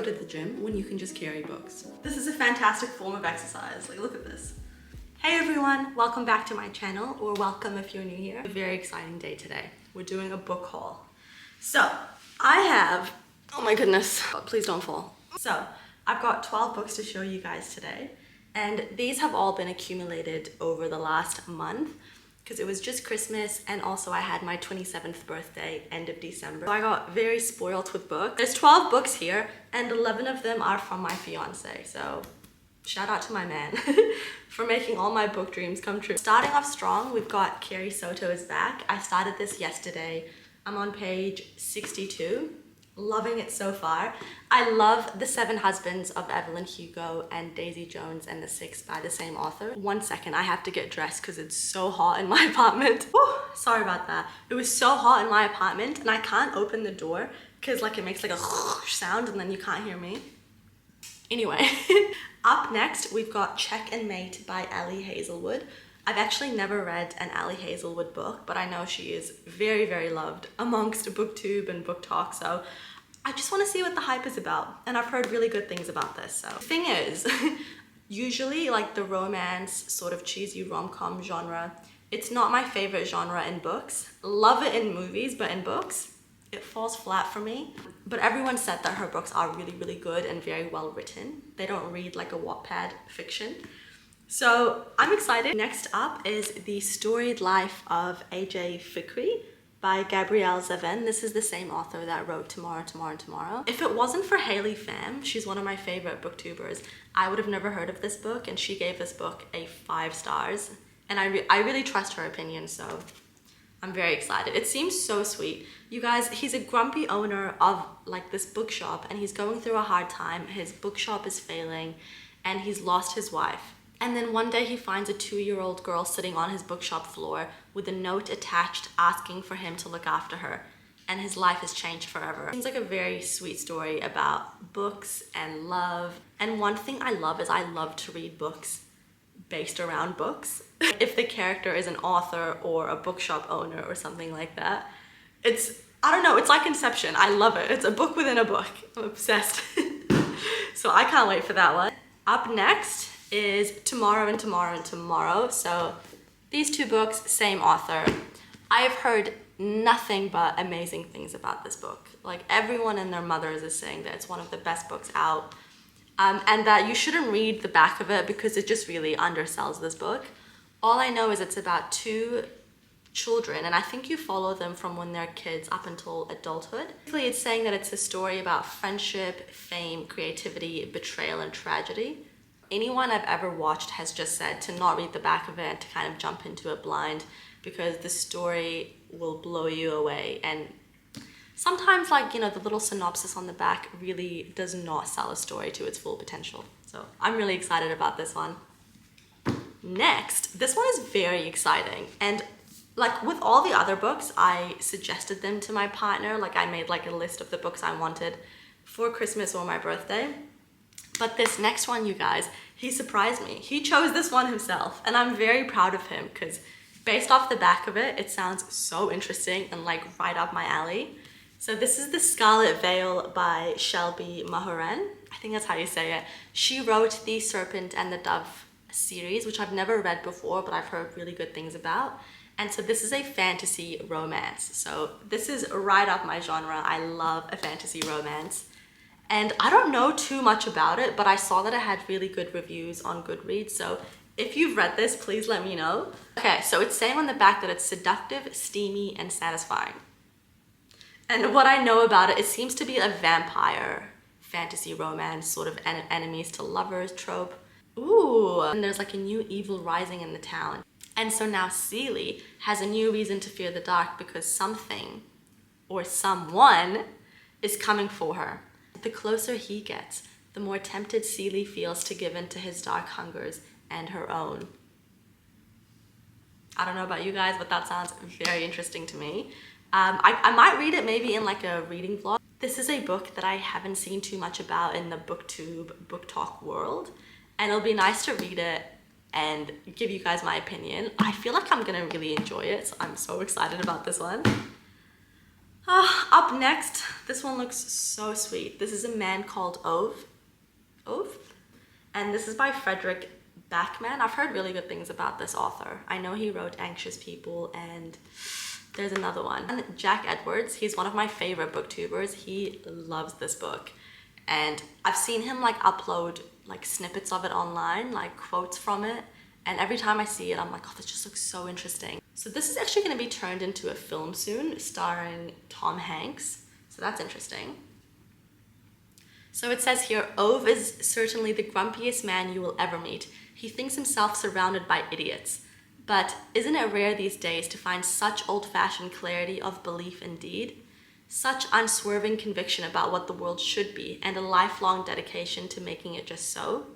go to the gym when you can just carry books? This is a fantastic form of exercise. Like, look at this. Hey everyone, welcome back to my channel, or welcome if you're new here. A very exciting day today. We're doing a book haul. So I have, oh my goodness, oh, please don't fall. So I've got 12 books to show you guys today, and these have all been accumulated over the last month because it was just Christmas, and also I had my 27th birthday end of December. So I got very spoiled with books. There's 12 books here and 11 of them are from my fiance. So shout out to my man for making all my book dreams come true. Starting off strong, we've got Carrie Soto is back. I started this yesterday. I'm on page 62. Loving it so far. I love The Seven Husbands of Evelyn Hugo and Daisy Jones and the Six by the same author. 1 second, I have to get dressed because it's so hot in my apartment. Whew, sorry about that. It was so hot in my apartment and I can't open the door because like it makes like a sound and then you can't hear me. Anyway, up next we've got Check and Mate by Ellie Hazelwood. I've actually never read an Ellie Hazelwood book, but I know she is very, very loved amongst Booktube and Booktok, so I just want to see what the hype is about, and I've heard really good things about this. So the thing is, usually like the romance, sort of cheesy rom-com genre, it's not my favorite genre in books. Love it in movies, but in books, it falls flat for me. But everyone said that her books are really, really good and very well written. They don't read like a Wattpad fiction. So I'm excited. Next up is The Storied Life of A.J. Fikry by Gabrielle Zevin. This is the same author that wrote Tomorrow, Tomorrow, Tomorrow. If it wasn't for Haley Pham, she's one of my favorite booktubers, I would have never heard of this book, and she gave this book a 5 stars. And I really trust her opinion, so I'm very excited. It seems so sweet. You guys, he's a grumpy owner of like this bookshop, and he's going through a hard time. His bookshop is failing, and he's lost his wife. And then one day he finds a 2-year-old girl sitting on his bookshop floor with a note attached asking for him to look after her. And his life has changed forever. It seems like a very sweet story about books and love. And one thing I love is I love to read books based around books. If the character is an author or a bookshop owner or something like that, I don't know, it's like Inception. I love it. It's a book within a book. I'm obsessed. So I can't wait for that one. Up next is Tomorrow and Tomorrow and Tomorrow. So these 2 books, same author. I have heard nothing but amazing things about this book. Like everyone and their mothers is saying that it's one of the best books out, and that you shouldn't read the back of it because it just really undersells this book. All I know is it's about 2 children, and I think you follow them from when they're kids up until adulthood. Basically, it's saying that it's a story about friendship, fame, creativity, betrayal, and tragedy. Anyone I've ever watched has just said to not read the back of it and to kind of jump into it blind because the story will blow you away. And sometimes, like, you know, the little synopsis on the back really does not sell a story to its full potential. So I'm really excited about this one. Next, this one is very exciting. And like with all the other books, I suggested them to my partner. Like I made like a list of the books I wanted for Christmas or my birthday. But this next one, you guys, he surprised me. He chose this one himself, and I'm very proud of him because based off the back of it, it sounds so interesting and like right up my alley. So this is The Scarlet Veil by Shelby Mahurin. I think that's how you say it. She wrote The Serpent and the Dove series, which I've never read before, but I've heard really good things about. And so this is a fantasy romance. So this is right up my genre. I love a fantasy romance. And I don't know too much about it, but I saw that it had really good reviews on Goodreads. So if you've read this, please let me know. Okay, so it's saying on the back that it's seductive, steamy, and satisfying. And what I know about it, it seems to be a vampire fantasy romance, sort of enemies to lovers trope. Ooh, and there's like a new evil rising in the town. And so now Seeley has a new reason to fear the dark because something or someone is coming for her. The closer he gets, the more tempted Seeley feels to give in to his dark hungers and her own. I don't know about you guys, but that sounds very interesting to me. I might read it maybe in like a reading vlog. This is a book that I haven't seen too much about in the Booktube, Booktok world, and it'll be nice to read it and give you guys my opinion. I feel like I'm gonna really enjoy it, so I'm so excited about this one. Up next, this one looks so sweet. This is a man called Ove, and this is by Frederick Backman. I've heard really good things about this author. I know he wrote Anxious People, and there's another one. And Jack Edwards, he's one of my favorite booktubers. He loves this book, and I've seen him like upload like snippets of it online, like quotes from it, and every time I see it, I'm like, oh, this just looks so interesting. So this is actually going to be turned into a film soon, starring Tom Hanks, so that's interesting. So it says here, Ove is certainly the grumpiest man you will ever meet. He thinks himself surrounded by idiots. But isn't it rare these days to find such old-fashioned clarity of belief and deed? Such unswerving conviction about what the world should be, and a lifelong dedication to making it just so?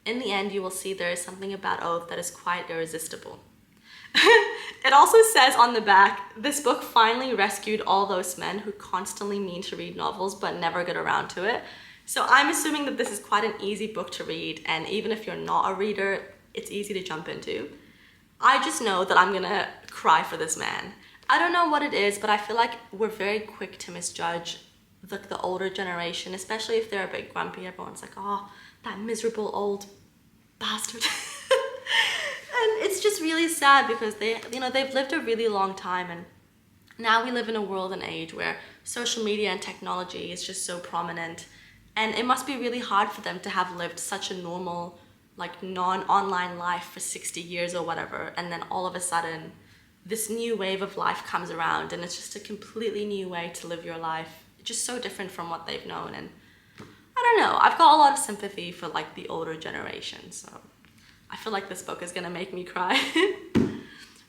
In the end, you will see there is something about Ove that is quite irresistible. It also says on the back, this book finally rescued all those men who constantly mean to read novels but never get around to it. So I'm assuming that this is quite an easy book to read, and even if you're not a reader, it's easy to jump into. I just know that I'm gonna cry for this man. I don't know what it is, but I feel like we're very quick to misjudge the older generation, especially if they're a bit grumpy. Everyone's like, oh, that miserable old bastard. And it's just really sad because they've lived a really long time, and now we live in a world and age where social media and technology is just so prominent, and it must be really hard for them to have lived such a normal, like non-online life for 60 years or whatever, and then all of a sudden this new wave of life comes around and it's just a completely new way to live your life, just so different from what they've known. And I don't know, I've got a lot of sympathy for like the older generation, so I feel like this book is gonna make me cry.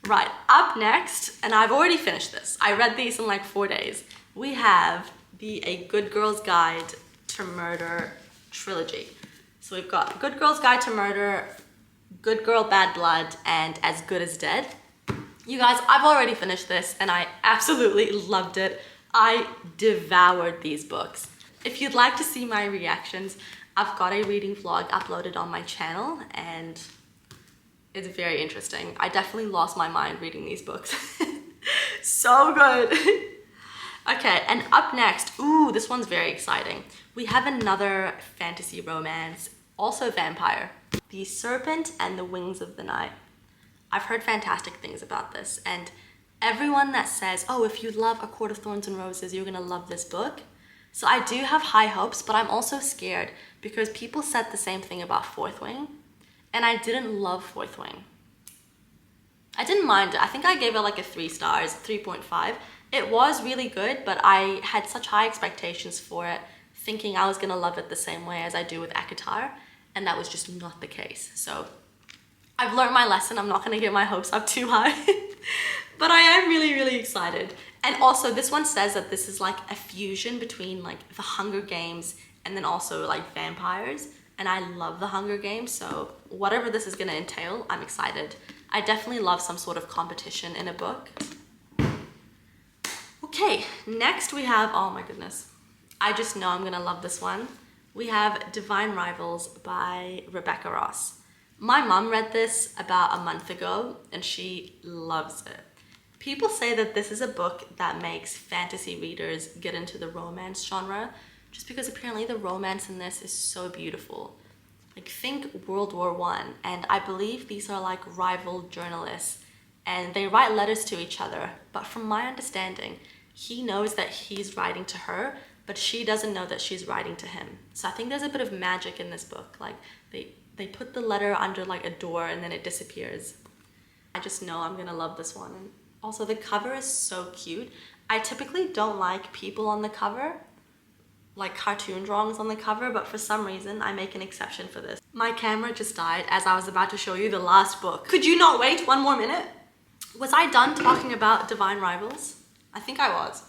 Right, up next, and I've already finished this. I read these in like 4 days. We have A Good Girl's Guide to Murder trilogy. So we've got Good Girl's Guide to Murder, Good Girl, Bad Blood, and As Good as Dead. You guys, I've already finished this and I absolutely loved it. I devoured these books. If you'd like to see my reactions, I've got a reading vlog uploaded on my channel and it's very interesting. I definitely lost my mind reading these books. So good. Okay, and up next, ooh, this one's very exciting. We have another fantasy romance, also vampire. The Serpent and the Wings of the Night. I've heard fantastic things about this, and everyone that says, oh, if you love A Court of Thorns and Roses, you're gonna love this book. So I do have high hopes, but I'm also scared because people said the same thing about Fourth Wing, and I didn't love Fourth Wing. I didn't mind it. I think I gave it like a 3 stars, 3.5. It was really good, but I had such high expectations for it, thinking I was gonna love it the same way as I do with ACOTAR, and that was just not the case. So I've learned my lesson. I'm not gonna get my hopes up too high, but I am really, really excited. And also this one says that this is like a fusion between like the Hunger Games and then also like vampires. And I love the Hunger Games, so whatever this is gonna entail, I'm excited. I definitely love some sort of competition in a book. Okay, next we have, oh my goodness, I just know I'm gonna love this one. We have Divine Rivals by Rebecca Ross. My mom read this about a month ago and she loves it. People say that this is a book that makes fantasy readers get into the romance genre, just because apparently the romance in this is so beautiful. Like, think World War I, and I believe these are like rival journalists and they write letters to each other, but from my understanding, he knows that he's writing to her, but she doesn't know that she's writing to him. So I think there's a bit of magic in this book. Like, they put the letter under like a door and then it disappears. I just know I'm gonna love this one. And also the cover is so cute. I typically don't like people on the cover, like cartoon drawings on the cover, but for some reason I make an exception for this. My camera just died as I was about to show you the last book. Could you not wait 1 more minute? Was I done talking about Divine Rivals? I think I was.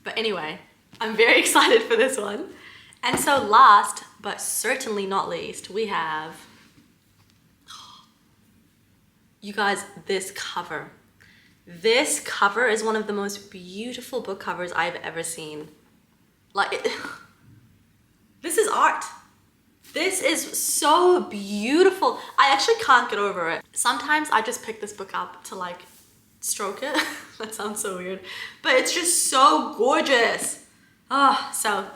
But anyway, I'm very excited for this one. And so last, but certainly not least, we have, you guys, this cover. This cover is one of the most beautiful book covers I've ever seen. Like, this is art. This is so beautiful. I actually can't get over it. Sometimes I just pick this book up to like stroke it. That sounds so weird, but it's just so gorgeous. So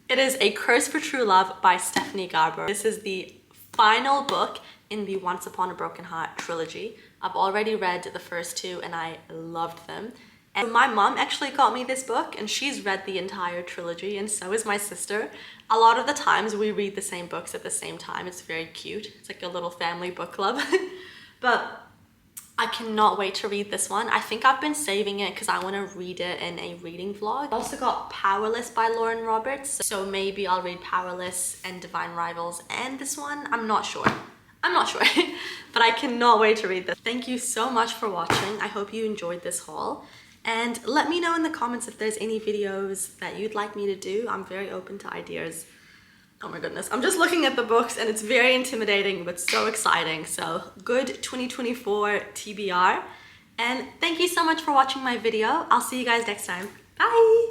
it is A Curse for True Love by Stephanie Garber. This is the final book in the Once Upon a Broken Heart trilogy. I've already read the first two and I loved them. And my mom actually got me this book and she's read the entire trilogy, and so is my sister. A lot of the times we read the same books at the same time. It's very cute. It's like a little family book club. But I cannot wait to read this one. I think I've been saving it because I want to read it in a reading vlog. I also got Powerless by Lauren Roberts, so maybe I'll read Powerless and Divine Rivals and this one. I'm not sure. But I cannot wait to read this. Thank you so much for watching. I hope you enjoyed this haul. And let me know in the comments if there's any videos that you'd like me to do. I'm very open to ideas. Oh my goodness, I'm just looking at the books and it's very intimidating but so exciting. So good 2024 TBR. And thank you so much for watching my video. I'll see you guys next time. Bye!